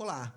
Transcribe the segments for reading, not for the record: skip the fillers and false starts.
Olá!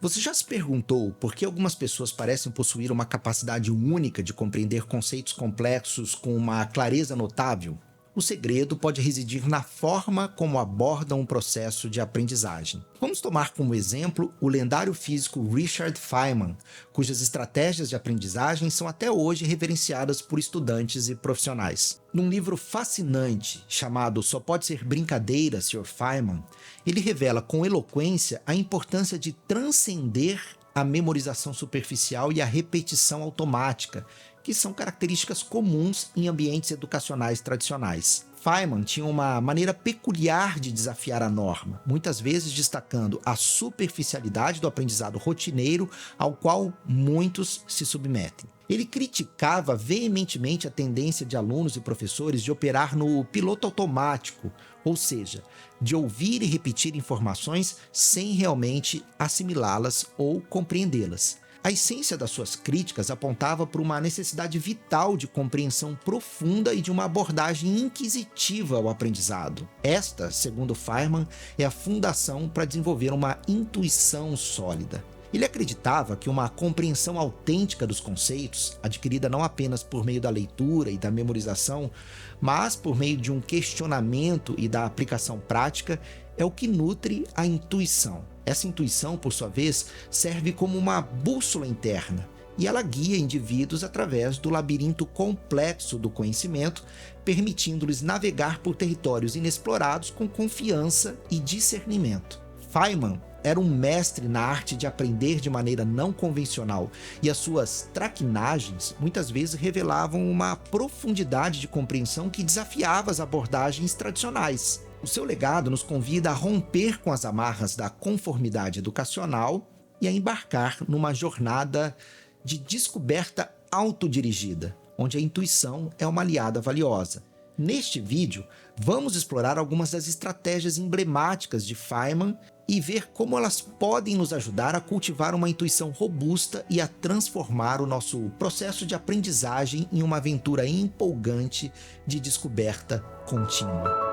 Você já se perguntou por que algumas pessoas parecem possuir uma capacidade única de compreender conceitos complexos com uma clareza notável? O segredo pode residir na forma como abordam o processo de aprendizagem. Vamos tomar como exemplo o lendário físico Richard Feynman, cujas estratégias de aprendizagem são até hoje reverenciadas por estudantes e profissionais. Num livro fascinante chamado Só Pode Ser Brincadeira, Sr. Feynman, ele revela com eloquência a importância de transcender a memorização superficial e a repetição automática, que são características comuns em ambientes educacionais tradicionais. Feynman tinha uma maneira peculiar de desafiar a norma, muitas vezes destacando a superficialidade do aprendizado rotineiro ao qual muitos se submetem. Ele criticava veementemente a tendência de alunos e professores de operar no piloto automático, ou seja, de ouvir e repetir informações sem realmente assimilá-las ou compreendê-las. A essência das suas críticas apontava para uma necessidade vital de compreensão profunda e de uma abordagem inquisitiva ao aprendizado. Esta, segundo Feynman, é a fundação para desenvolver uma intuição sólida. Ele acreditava que uma compreensão autêntica dos conceitos, adquirida não apenas por meio da leitura e da memorização, mas por meio de um questionamento e da aplicação prática, é o que nutre a intuição. Essa intuição, por sua vez, serve como uma bússola interna e ela guia indivíduos através do labirinto complexo do conhecimento, permitindo-lhes navegar por territórios inexplorados com confiança e discernimento. Feynman era um mestre na arte de aprender de maneira não convencional e as suas traquinagens muitas vezes revelavam uma profundidade de compreensão que desafiava as abordagens tradicionais. O seu legado nos convida a romper com as amarras da conformidade educacional e a embarcar numa jornada de descoberta autodirigida, onde a intuição é uma aliada valiosa. Neste vídeo, vamos explorar algumas das estratégias emblemáticas de Feynman e ver como elas podem nos ajudar a cultivar uma intuição robusta e a transformar o nosso processo de aprendizagem em uma aventura empolgante de descoberta contínua.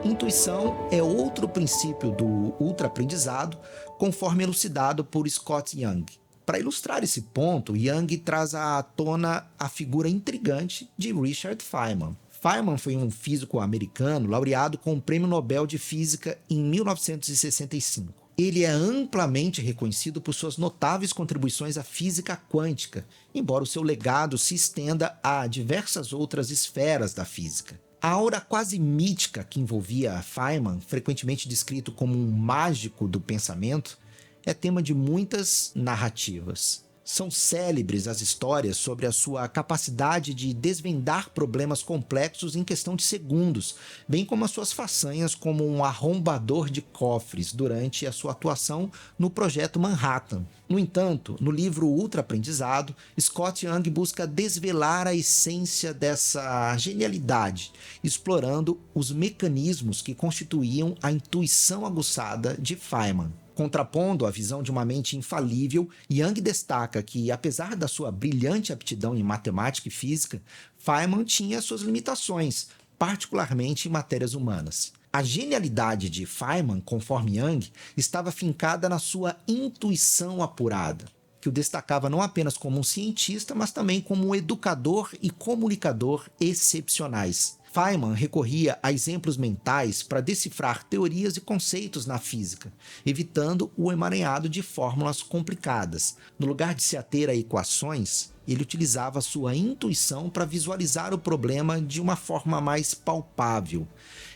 Intuição é outro princípio do ultraaprendizado, conforme elucidado por Scott Young. Para ilustrar esse ponto, Young traz à tona a figura intrigante de Richard Feynman. Feynman foi um físico americano laureado com o Prêmio Nobel de Física em 1965. Ele é amplamente reconhecido por suas notáveis contribuições à física quântica, embora o seu legado se estenda a diversas outras esferas da física. A aura quase mítica que envolvia Feynman, frequentemente descrito como um mágico do pensamento, é tema de muitas narrativas. São célebres as histórias sobre a sua capacidade de desvendar problemas complexos em questão de segundos, bem como as suas façanhas como um arrombador de cofres durante a sua atuação no Projeto Manhattan. No entanto, no livro Ultraaprendizado, Scott Young busca desvelar a essência dessa genialidade, explorando os mecanismos que constituíam a intuição aguçada de Feynman. Contrapondo a visão de uma mente infalível, Young destaca que, apesar da sua brilhante aptidão em matemática e física, Feynman tinha suas limitações, particularmente em matérias humanas. A genialidade de Feynman, conforme Young, estava fincada na sua intuição apurada, que o destacava não apenas como um cientista, mas também como um educador e comunicador excepcionais. Feynman recorria a exemplos mentais para decifrar teorias e conceitos na física, evitando o emaranhado de fórmulas complicadas. No lugar de se ater a equações, ele utilizava sua intuição para visualizar o problema de uma forma mais palpável.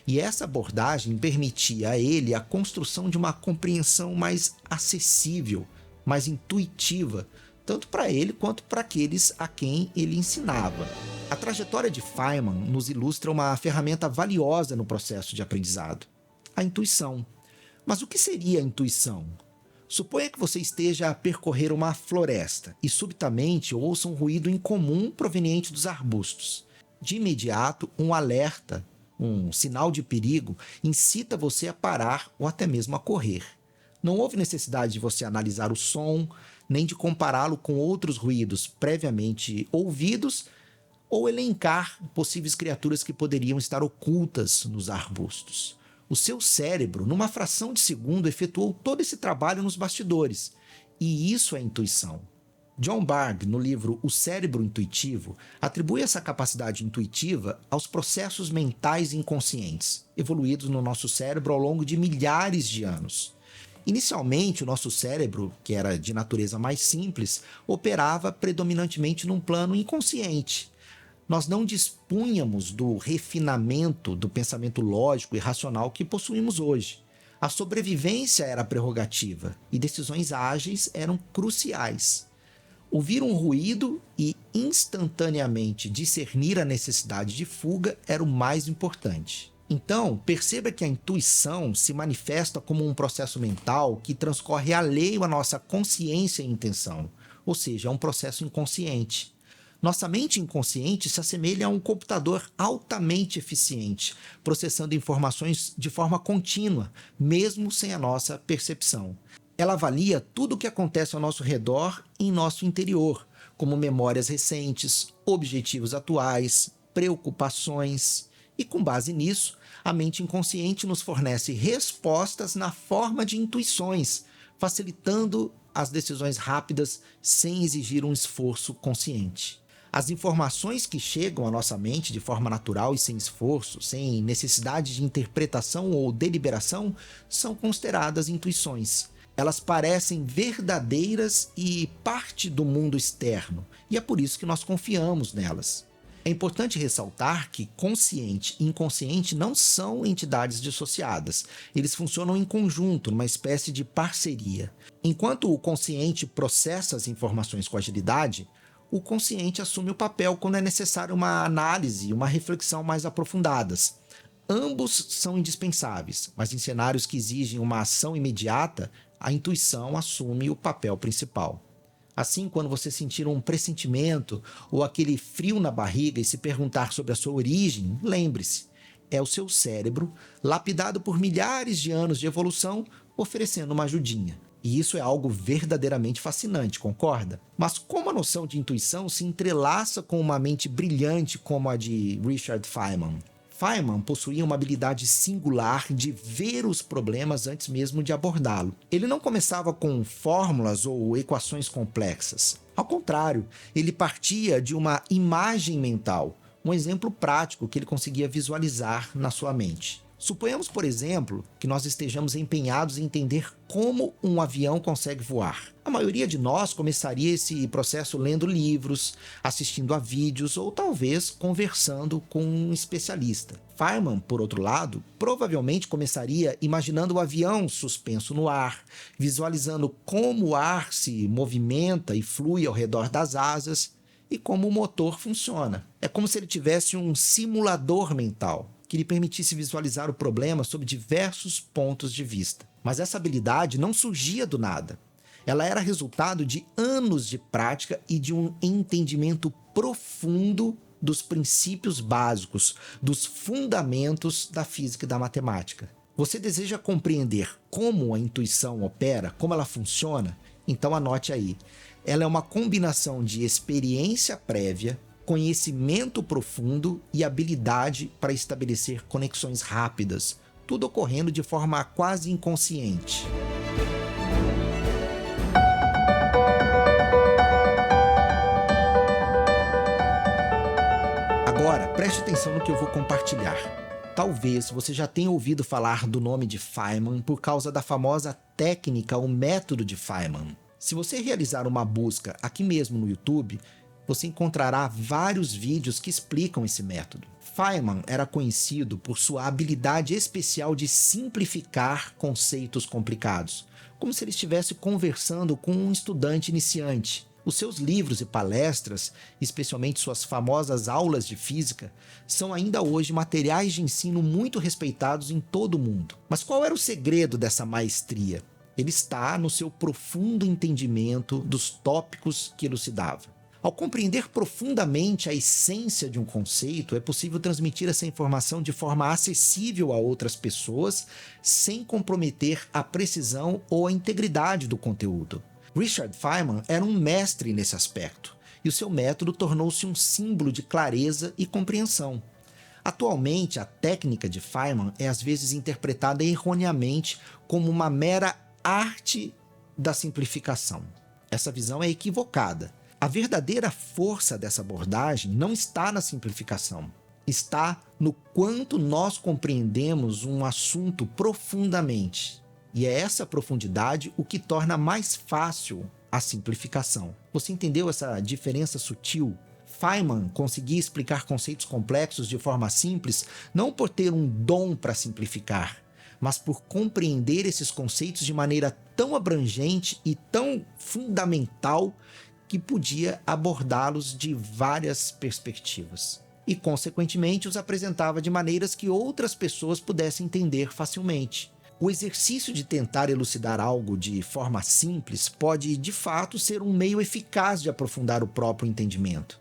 E essa abordagem permitia a ele a construção de uma compreensão mais acessível, mais intuitiva, tanto para ele quanto para aqueles a quem ele ensinava. A trajetória de Feynman nos ilustra uma ferramenta valiosa no processo de aprendizado: a intuição. Mas o que seria a intuição? Suponha que você esteja a percorrer uma floresta e subitamente ouça um ruído incomum proveniente dos arbustos. De imediato, um alerta, um sinal de perigo, incita você a parar ou até mesmo a correr. Não houve necessidade de você analisar o som, nem de compará-lo com outros ruídos previamente ouvidos ou elencar possíveis criaturas que poderiam estar ocultas nos arbustos. O seu cérebro, numa fração de segundo, efetuou todo esse trabalho nos bastidores. E isso é intuição. John Bargh, no livro O Cérebro Intuitivo, atribui essa capacidade intuitiva aos processos mentais inconscientes, evoluídos no nosso cérebro ao longo de milhares de anos. Inicialmente, o nosso cérebro, que era de natureza mais simples, operava predominantemente num plano inconsciente. Nós não dispunhamos do refinamento do pensamento lógico e racional que possuímos hoje. A sobrevivência era a prerrogativa e decisões ágeis eram cruciais. Ouvir um ruído e instantaneamente discernir a necessidade de fuga era o mais importante. Então, perceba que a intuição se manifesta como um processo mental que transcorre alheio à nossa consciência e intenção, ou seja, é um processo inconsciente. Nossa mente inconsciente se assemelha a um computador altamente eficiente, processando informações de forma contínua, mesmo sem a nossa percepção. Ela avalia tudo o que acontece ao nosso redor e em nosso interior, como memórias recentes, objetivos atuais, preocupações. E com base nisso, a mente inconsciente nos fornece respostas na forma de intuições, facilitando as decisões rápidas sem exigir um esforço consciente. As informações que chegam à nossa mente de forma natural e sem esforço, sem necessidade de interpretação ou deliberação, são consideradas intuições. Elas parecem verdadeiras e parte do mundo externo, e é por isso que nós confiamos nelas. É importante ressaltar que consciente e inconsciente não são entidades dissociadas. Eles funcionam em conjunto, numa espécie de parceria. Enquanto o consciente processa as informações com agilidade, o consciente assume o papel quando é necessário uma análise e uma reflexão mais aprofundadas. Ambos são indispensáveis, mas em cenários que exigem uma ação imediata, a intuição assume o papel principal. Assim, quando você sentir um pressentimento ou aquele frio na barriga e se perguntar sobre a sua origem, lembre-se, é o seu cérebro, lapidado por milhares de anos de evolução, oferecendo uma ajudinha. E isso é algo verdadeiramente fascinante, concorda? Mas como a noção de intuição se entrelaça com uma mente brilhante como a de Richard Feynman? Feynman possuía uma habilidade singular de ver os problemas antes mesmo de abordá-lo. Ele não começava com fórmulas ou equações complexas. Ao contrário, ele partia de uma imagem mental, um exemplo prático que ele conseguia visualizar na sua mente. Suponhamos, por exemplo, que nós estejamos empenhados em entender como um avião consegue voar. A maioria de nós começaria esse processo lendo livros, assistindo a vídeos ou talvez conversando com um especialista. Feynman, por outro lado, provavelmente começaria imaginando o avião suspenso no ar, visualizando como o ar se movimenta e flui ao redor das asas e como o motor funciona. É como se ele tivesse um simulador mental que lhe permitisse visualizar o problema sob diversos pontos de vista. Mas essa habilidade não surgia do nada. Ela era resultado de anos de prática e de um entendimento profundo dos princípios básicos, dos fundamentos da física e da matemática. Você deseja compreender como a intuição opera, como ela funciona? Então anote aí. Ela é uma combinação de experiência prévia, conhecimento profundo e habilidade para estabelecer conexões rápidas, tudo ocorrendo de forma quase inconsciente. Agora, preste atenção no que eu vou compartilhar. Talvez você já tenha ouvido falar do nome de Feynman por causa da famosa técnica ou método de Feynman. Se você realizar uma busca aqui mesmo no YouTube, você encontrará vários vídeos que explicam esse método. Feynman era conhecido por sua habilidade especial de simplificar conceitos complicados, como se ele estivesse conversando com um estudante iniciante. Os seus livros e palestras, especialmente suas famosas aulas de física, são ainda hoje materiais de ensino muito respeitados em todo o mundo. Mas qual era o segredo dessa maestria? Ele está no seu profundo entendimento dos tópicos que elucidava. Ao compreender profundamente a essência de um conceito, é possível transmitir essa informação de forma acessível a outras pessoas, sem comprometer a precisão ou a integridade do conteúdo. Richard Feynman era um mestre nesse aspecto, e o seu método tornou-se um símbolo de clareza e compreensão. Atualmente, a técnica de Feynman é às vezes interpretada erroneamente como uma mera arte da simplificação. Essa visão é equivocada. A verdadeira força dessa abordagem não está na simplificação, está no quanto nós compreendemos um assunto profundamente. E é essa profundidade o que torna mais fácil a simplificação. Você entendeu essa diferença sutil? Feynman conseguia explicar conceitos complexos de forma simples não por ter um dom para simplificar, mas por compreender esses conceitos de maneira tão abrangente e tão fundamental que podia abordá-los de várias perspectivas. E, consequentemente, os apresentava de maneiras que outras pessoas pudessem entender facilmente. O exercício de tentar elucidar algo de forma simples pode, de fato, ser um meio eficaz de aprofundar o próprio entendimento,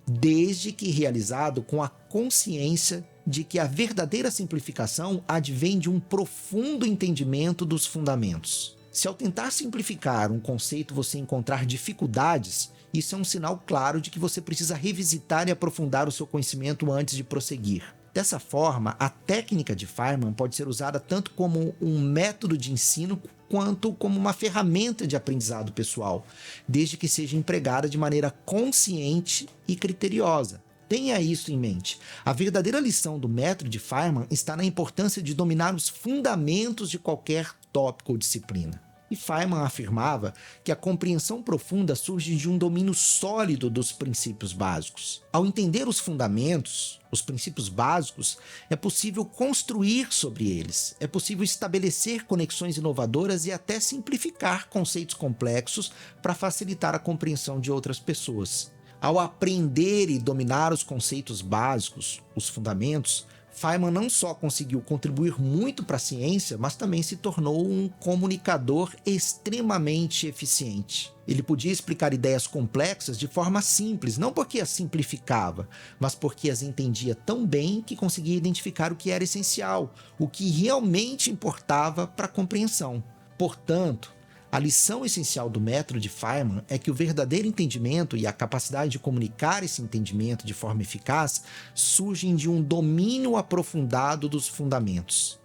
desde que realizado com a consciência de que a verdadeira simplificação advém de um profundo entendimento dos fundamentos. Se ao tentar simplificar um conceito você encontrar dificuldades, isso é um sinal claro de que você precisa revisitar e aprofundar o seu conhecimento antes de prosseguir. Dessa forma, a técnica de Feynman pode ser usada tanto como um método de ensino quanto como uma ferramenta de aprendizado pessoal, desde que seja empregada de maneira consciente e criteriosa. Tenha isso em mente. A verdadeira lição do método de Feynman está na importância de dominar os fundamentos de qualquer tópico ou disciplina. E Feynman afirmava que a compreensão profunda surge de um domínio sólido dos princípios básicos. Ao entender os fundamentos, os princípios básicos, é possível construir sobre eles, é possível estabelecer conexões inovadoras e até simplificar conceitos complexos para facilitar a compreensão de outras pessoas. Ao aprender e dominar os conceitos básicos, os fundamentos, Feynman não só conseguiu contribuir muito para a ciência, mas também se tornou um comunicador extremamente eficiente. Ele podia explicar ideias complexas de forma simples, não porque as simplificava, mas porque as entendia tão bem que conseguia identificar o que era essencial, o que realmente importava para a compreensão. Portanto, a lição essencial do método de Feynman é que o verdadeiro entendimento e a capacidade de comunicar esse entendimento de forma eficaz surgem de um domínio aprofundado dos fundamentos.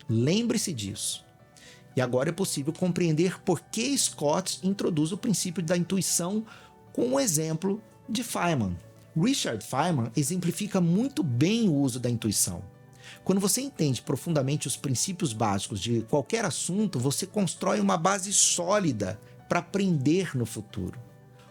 Lembre-se disso. E agora é possível compreender por que Scott introduz o princípio da intuição com um exemplo de Feynman. Richard Feynman exemplifica muito bem o uso da intuição. Quando você entende profundamente os princípios básicos de qualquer assunto, você constrói uma base sólida para aprender no futuro.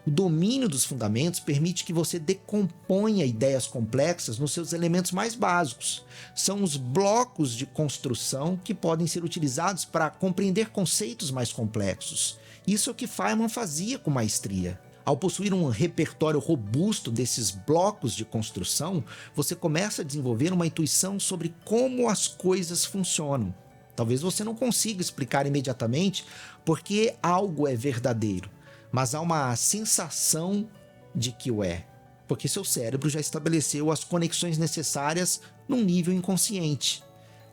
O domínio dos fundamentos permite que você decomponha ideias complexas nos seus elementos mais básicos. São os blocos de construção que podem ser utilizados para compreender conceitos mais complexos. Isso é o que Feynman fazia com maestria. Ao possuir um repertório robusto desses blocos de construção, você começa a desenvolver uma intuição sobre como as coisas funcionam. Talvez você não consiga explicar imediatamente porque algo é verdadeiro, mas há uma sensação de que o é, porque seu cérebro já estabeleceu as conexões necessárias num nível inconsciente.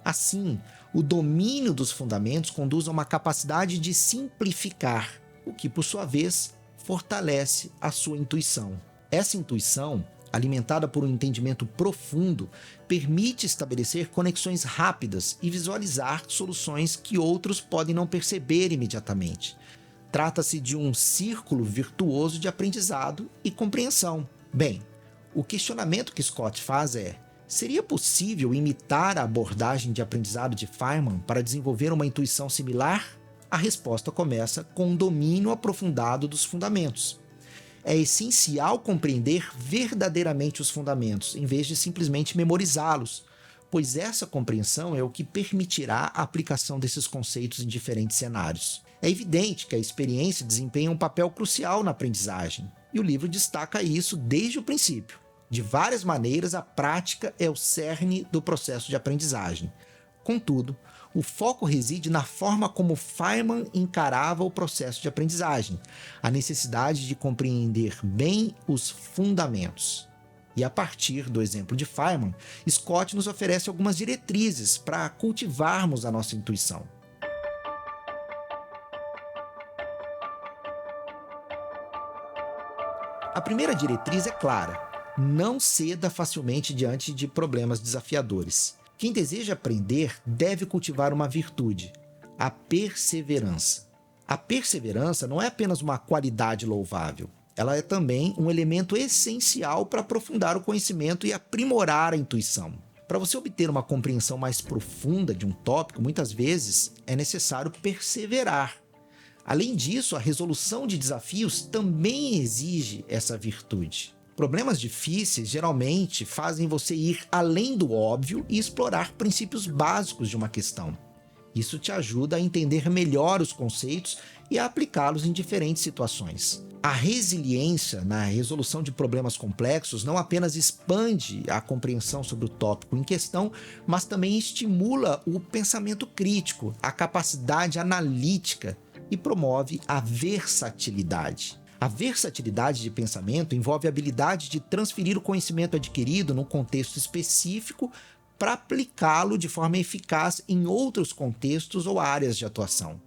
Assim, o domínio dos fundamentos conduz a uma capacidade de simplificar, o que, por sua vez, fortalece a sua intuição. Essa intuição, alimentada por um entendimento profundo, permite estabelecer conexões rápidas e visualizar soluções que outros podem não perceber imediatamente. Trata-se de um círculo virtuoso de aprendizado e compreensão. Bem, o questionamento que Scott faz é: seria possível imitar a abordagem de aprendizado de Feynman para desenvolver uma intuição similar? A resposta começa com um domínio aprofundado dos fundamentos. É essencial compreender verdadeiramente os fundamentos, em vez de simplesmente memorizá-los, pois essa compreensão é o que permitirá a aplicação desses conceitos em diferentes cenários. É evidente que a experiência desempenha um papel crucial na aprendizagem, e o livro destaca isso desde o princípio. De várias maneiras, a prática é o cerne do processo de aprendizagem. Contudo, o foco reside na forma como Feynman encarava o processo de aprendizagem, a necessidade de compreender bem os fundamentos. E a partir do exemplo de Feynman, Scott nos oferece algumas diretrizes para cultivarmos a nossa intuição. A primeira diretriz é clara: não ceda facilmente diante de problemas desafiadores. Quem deseja aprender deve cultivar uma virtude: a perseverança. A perseverança não é apenas uma qualidade louvável, ela é também um elemento essencial para aprofundar o conhecimento e aprimorar a intuição. Para você obter uma compreensão mais profunda de um tópico, muitas vezes é necessário perseverar. Além disso, a resolução de desafios também exige essa virtude. Problemas difíceis geralmente fazem você ir além do óbvio e explorar princípios básicos de uma questão. Isso te ajuda a entender melhor os conceitos e a aplicá-los em diferentes situações. A resiliência na resolução de problemas complexos não apenas expande a compreensão sobre o tópico em questão, mas também estimula o pensamento crítico, a capacidade analítica e promove a versatilidade. A versatilidade de pensamento envolve a habilidade de transferir o conhecimento adquirido num contexto específico para aplicá-lo de forma eficaz em outros contextos ou áreas de atuação.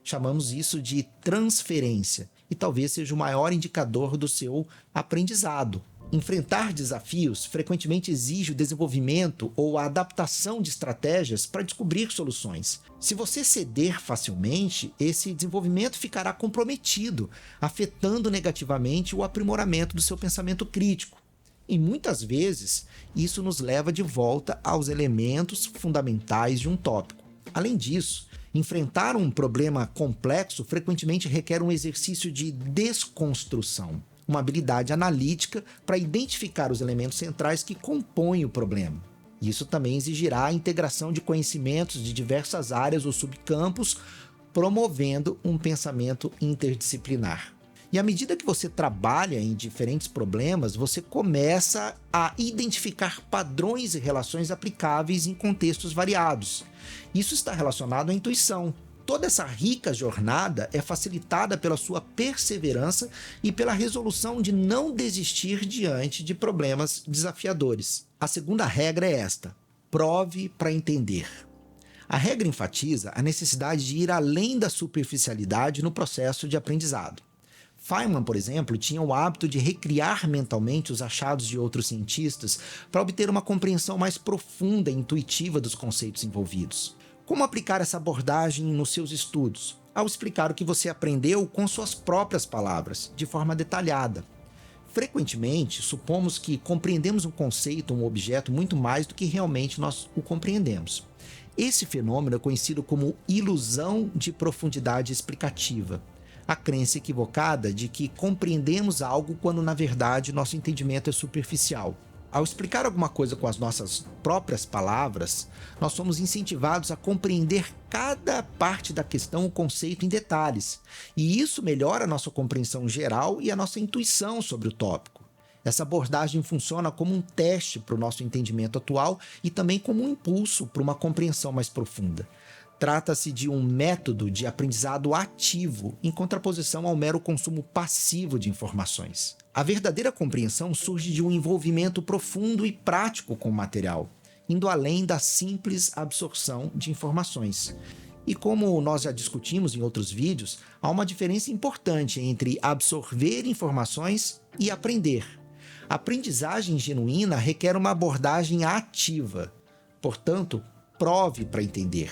Chamamos isso de transferência e talvez seja o maior indicador do seu aprendizado. Enfrentar desafios frequentemente exige o desenvolvimento ou a adaptação de estratégias para descobrir soluções. Se você ceder facilmente, esse desenvolvimento ficará comprometido, afetando negativamente o aprimoramento do seu pensamento crítico. E muitas vezes, isso nos leva de volta aos elementos fundamentais de um tópico. Além disso, enfrentar um problema complexo frequentemente requer um exercício de desconstrução, uma habilidade analítica para identificar os elementos centrais que compõem o problema. Isso também exigirá a integração de conhecimentos de diversas áreas ou subcampos, promovendo um pensamento interdisciplinar. E à medida que você trabalha em diferentes problemas, você começa a identificar padrões e relações aplicáveis em contextos variados. Isso está relacionado à intuição. Toda essa rica jornada é facilitada pela sua perseverança e pela resolução de não desistir diante de problemas desafiadores. A segunda regra é esta: prove para entender. A regra enfatiza a necessidade de ir além da superficialidade no processo de aprendizado. Feynman, por exemplo, tinha o hábito de recriar mentalmente os achados de outros cientistas para obter uma compreensão mais profunda e intuitiva dos conceitos envolvidos. Como aplicar essa abordagem nos seus estudos? Ao explicar o que você aprendeu com suas próprias palavras, de forma detalhada. Frequentemente, supomos que compreendemos um conceito ou um objeto muito mais do que realmente nós o compreendemos. Esse fenômeno é conhecido como ilusão de profundidade explicativa. A crença equivocada de que compreendemos algo quando, na verdade, nosso entendimento é superficial. Ao explicar alguma coisa com as nossas próprias palavras, nós somos incentivados a compreender cada parte da questão ou conceito em detalhes, e isso melhora a nossa compreensão geral e a nossa intuição sobre o tópico. Essa abordagem funciona como um teste para o nosso entendimento atual e também como um impulso para uma compreensão mais profunda. Trata-se de um método de aprendizado ativo, em contraposição ao mero consumo passivo de informações. A verdadeira compreensão surge de um envolvimento profundo e prático com o material, indo além da simples absorção de informações. E como nós já discutimos em outros vídeos, há uma diferença importante entre absorver informações e aprender. A aprendizagem genuína requer uma abordagem ativa, portanto, prove para entender.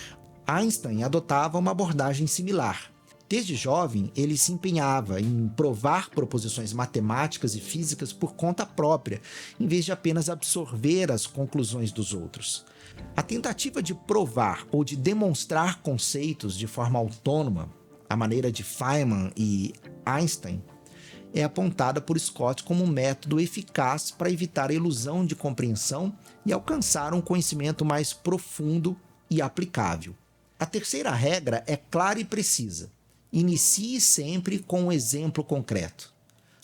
Einstein adotava uma abordagem similar. Desde jovem, ele se empenhava em provar proposições matemáticas e físicas por conta própria, em vez de apenas absorver as conclusões dos outros. A tentativa de provar ou de demonstrar conceitos de forma autônoma, à maneira de Feynman e Einstein, é apontada por Scott como um método eficaz para evitar a ilusão de compreensão e alcançar um conhecimento mais profundo e aplicável. A terceira regra é clara e precisa. Inicie sempre com um exemplo concreto.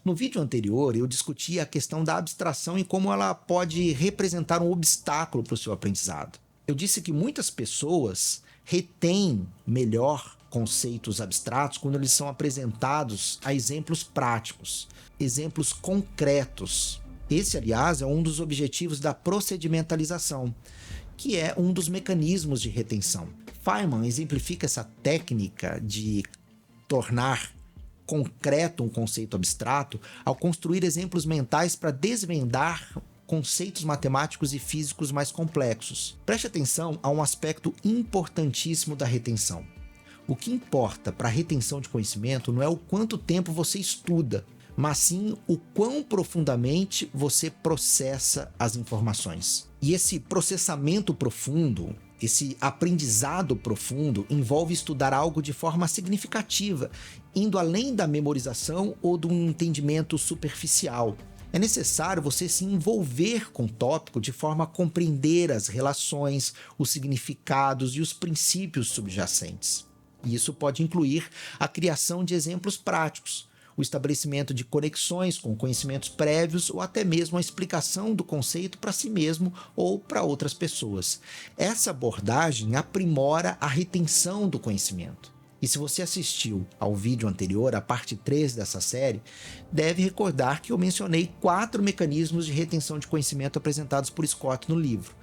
No vídeo anterior, eu discuti a questão da abstração e como ela pode representar um obstáculo para o seu aprendizado. Eu disse que muitas pessoas retêm melhor conceitos abstratos quando eles são apresentados a exemplos práticos, exemplos concretos. Esse, aliás, é um dos objetivos da procedimentalização, que é um dos mecanismos de retenção. Feynman exemplifica essa técnica de tornar concreto um conceito abstrato ao construir exemplos mentais para desvendar conceitos matemáticos e físicos mais complexos. Preste atenção a um aspecto importantíssimo da retenção. O que importa para a retenção de conhecimento não é o quanto tempo você estuda, mas sim o quão profundamente você processa as informações. E esse processamento profundo, esse aprendizado profundo, envolve estudar algo de forma significativa, indo além da memorização ou do entendimento superficial. É necessário você se envolver com o tópico de forma a compreender as relações, os significados e os princípios subjacentes. E isso pode incluir a criação de exemplos práticos, o estabelecimento de conexões com conhecimentos prévios ou até mesmo a explicação do conceito para si mesmo ou para outras pessoas. Essa abordagem aprimora a retenção do conhecimento. E se você assistiu ao vídeo anterior, a parte 3 dessa série, deve recordar que eu mencionei 4 mecanismos de retenção de conhecimento apresentados por Scott no livro: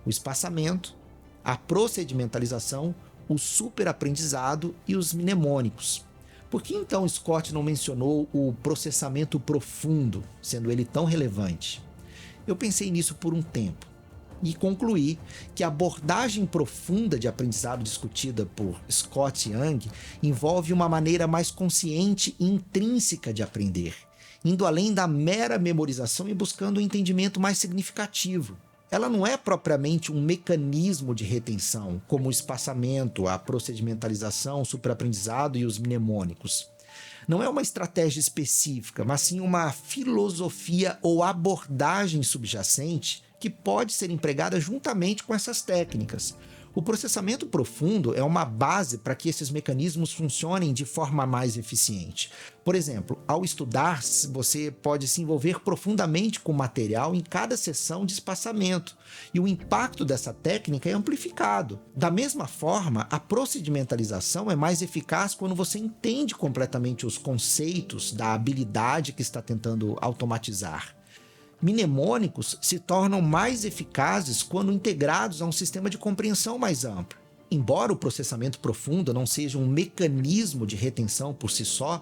o espaçamento, a procedimentalização, o superaprendizado e os mnemônicos. Por que então Scott não mencionou o processamento profundo, sendo ele tão relevante? Eu pensei nisso por um tempo e concluí que a abordagem profunda de aprendizado discutida por Scott e Young envolve uma maneira mais consciente e intrínseca de aprender, indo além da mera memorização e buscando um entendimento mais significativo. Ela não é propriamente um mecanismo de retenção, como o espaçamento, a procedimentalização, o superaprendizado e os mnemônicos. Não é uma estratégia específica, mas sim uma filosofia ou abordagem subjacente que pode ser empregada juntamente com essas técnicas. O processamento profundo é uma base para que esses mecanismos funcionem de forma mais eficiente. Por exemplo, ao estudar, você pode se envolver profundamente com o material em cada sessão de espaçamento, e o impacto dessa técnica é amplificado. Da mesma forma, a procedimentalização é mais eficaz quando você entende completamente os conceitos da habilidade que está tentando automatizar. Mnemônicos se tornam mais eficazes quando integrados a um sistema de compreensão mais amplo. Embora o processamento profundo não seja um mecanismo de retenção por si só,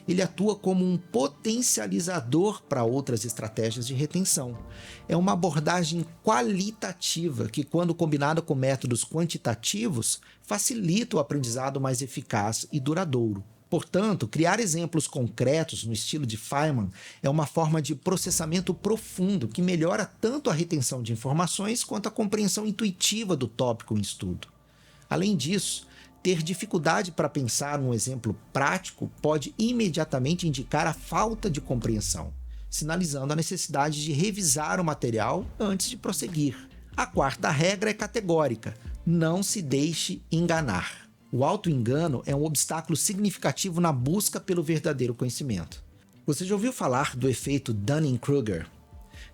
ele atua como um potencializador para outras estratégias de retenção. É uma abordagem qualitativa que, quando combinada com métodos quantitativos, facilita o aprendizado mais eficaz e duradouro. Portanto, criar exemplos concretos no estilo de Feynman é uma forma de processamento profundo que melhora tanto a retenção de informações quanto a compreensão intuitiva do tópico em estudo. Além disso, ter dificuldade para pensar num exemplo prático pode imediatamente indicar a falta de compreensão, sinalizando a necessidade de revisar o material antes de prosseguir. A quarta regra é categórica: não se deixe enganar. O auto-engano é um obstáculo significativo na busca pelo verdadeiro conhecimento. Você já ouviu falar do efeito Dunning-Kruger?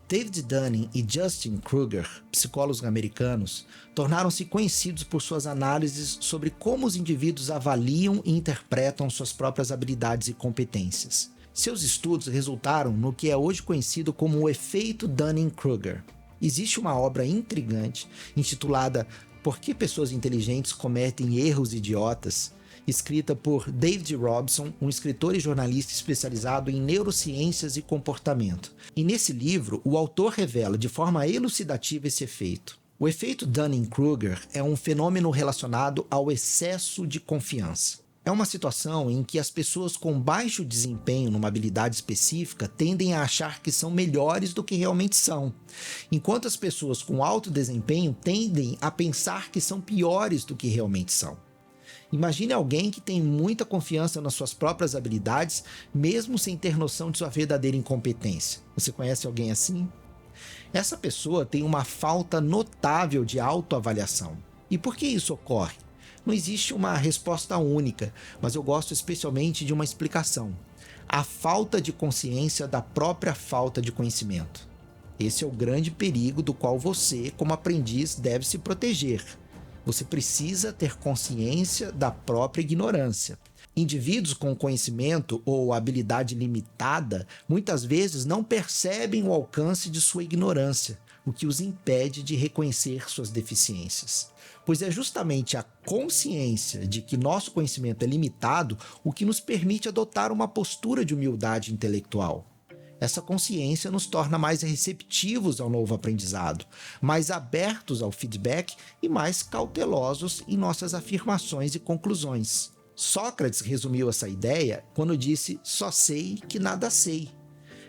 David Dunning e Justin Kruger, psicólogos americanos, tornaram-se conhecidos por suas análises sobre como os indivíduos avaliam e interpretam suas próprias habilidades e competências. Seus estudos resultaram no que é hoje conhecido como o efeito Dunning-Kruger. Existe uma obra intrigante intitulada Por que Pessoas Inteligentes Cometem Erros Idiotas?, escrita por David Robson, um escritor e jornalista especializado em neurociências e comportamento. E nesse livro, o autor revela de forma elucidativa esse efeito. O efeito Dunning-Kruger é um fenômeno relacionado ao excesso de confiança. É uma situação em que as pessoas com baixo desempenho numa habilidade específica tendem a achar que são melhores do que realmente são, enquanto as pessoas com alto desempenho tendem a pensar que são piores do que realmente são. Imagine alguém que tem muita confiança nas suas próprias habilidades, mesmo sem ter noção de sua verdadeira incompetência. Você conhece alguém assim? Essa pessoa tem uma falta notável de autoavaliação. E por que isso ocorre? Não existe uma resposta única, mas eu gosto especialmente de uma explicação: a falta de consciência da própria falta de conhecimento. Esse é o grande perigo do qual você, como aprendiz, deve se proteger. Você precisa ter consciência da própria ignorância. Indivíduos com conhecimento ou habilidade limitada muitas vezes não percebem o alcance de sua ignorância, o que os impede de reconhecer suas deficiências. Pois é justamente a consciência de que nosso conhecimento é limitado o que nos permite adotar uma postura de humildade intelectual. Essa consciência nos torna mais receptivos ao novo aprendizado, mais abertos ao feedback e mais cautelosos em nossas afirmações e conclusões. Sócrates resumiu essa ideia quando disse: "Só sei que nada sei".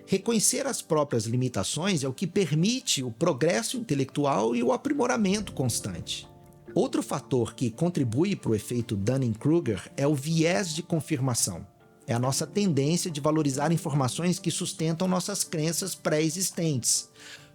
Reconhecer as próprias limitações é o que permite o progresso intelectual e o aprimoramento constante. Outro fator que contribui para o efeito Dunning-Kruger é o viés de confirmação. É a nossa tendência de valorizar informações que sustentam nossas crenças pré-existentes.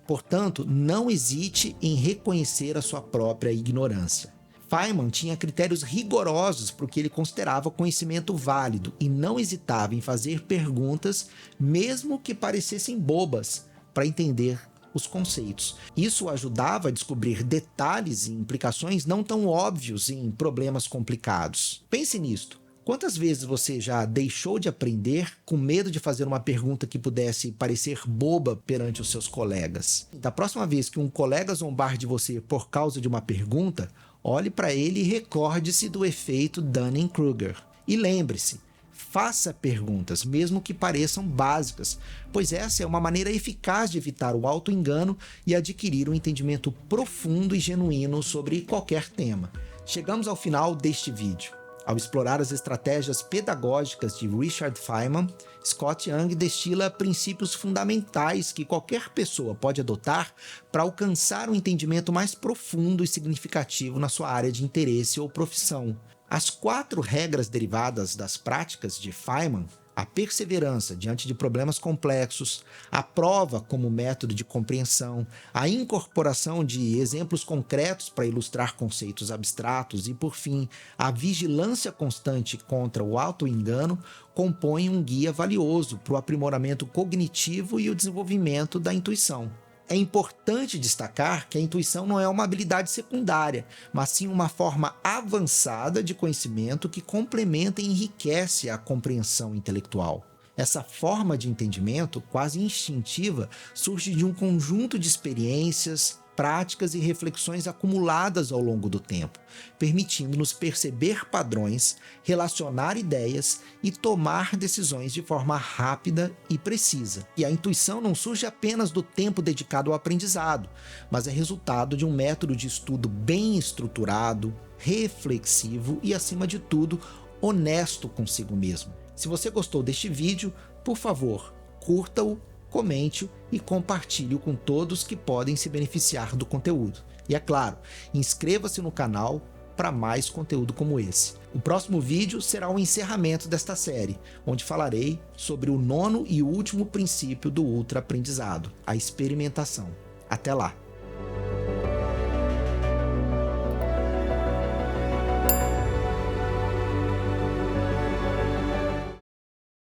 Portanto, não hesite em reconhecer a sua própria ignorância. Feynman tinha critérios rigorosos para o que ele considerava conhecimento válido e não hesitava em fazer perguntas, mesmo que parecessem bobas, para entender os conceitos. Isso ajudava a descobrir detalhes e implicações não tão óbvios em problemas complicados. Pense nisto. Quantas vezes você já deixou de aprender com medo de fazer uma pergunta que pudesse parecer boba perante os seus colegas? Da próxima vez que um colega zombar de você por causa de uma pergunta, olhe para ele e recorde-se do efeito Dunning-Kruger. E lembre-se, faça perguntas, mesmo que pareçam básicas, pois essa é uma maneira eficaz de evitar o auto-engano e adquirir um entendimento profundo e genuíno sobre qualquer tema. Chegamos ao final deste vídeo. Ao explorar as estratégias pedagógicas de Richard Feynman, Scott Young destila princípios fundamentais que qualquer pessoa pode adotar para alcançar um entendimento mais profundo e significativo na sua área de interesse ou profissão. As 4 regras derivadas das práticas de Feynman, a perseverança diante de problemas complexos, a prova como método de compreensão, a incorporação de exemplos concretos para ilustrar conceitos abstratos e, por fim, a vigilância constante contra o auto-engano, compõem um guia valioso para o aprimoramento cognitivo e o desenvolvimento da intuição. É importante destacar que a intuição não é uma habilidade secundária, mas sim uma forma avançada de conhecimento que complementa e enriquece a compreensão intelectual. Essa forma de entendimento, quase instintiva, surge de um conjunto de experiências, práticas e reflexões acumuladas ao longo do tempo, permitindo-nos perceber padrões, relacionar ideias e tomar decisões de forma rápida e precisa. E a intuição não surge apenas do tempo dedicado ao aprendizado, mas é resultado de um método de estudo bem estruturado, reflexivo e, acima de tudo, honesto consigo mesmo. Se você gostou deste vídeo, por favor, curta-o, comente-o e compartilhe-o com todos que podem se beneficiar do conteúdo. E é claro, inscreva-se no canal para mais conteúdo como esse. O próximo vídeo será o encerramento desta série, onde falarei sobre o 9º e último princípio do ultra-aprendizado, a experimentação. Até lá!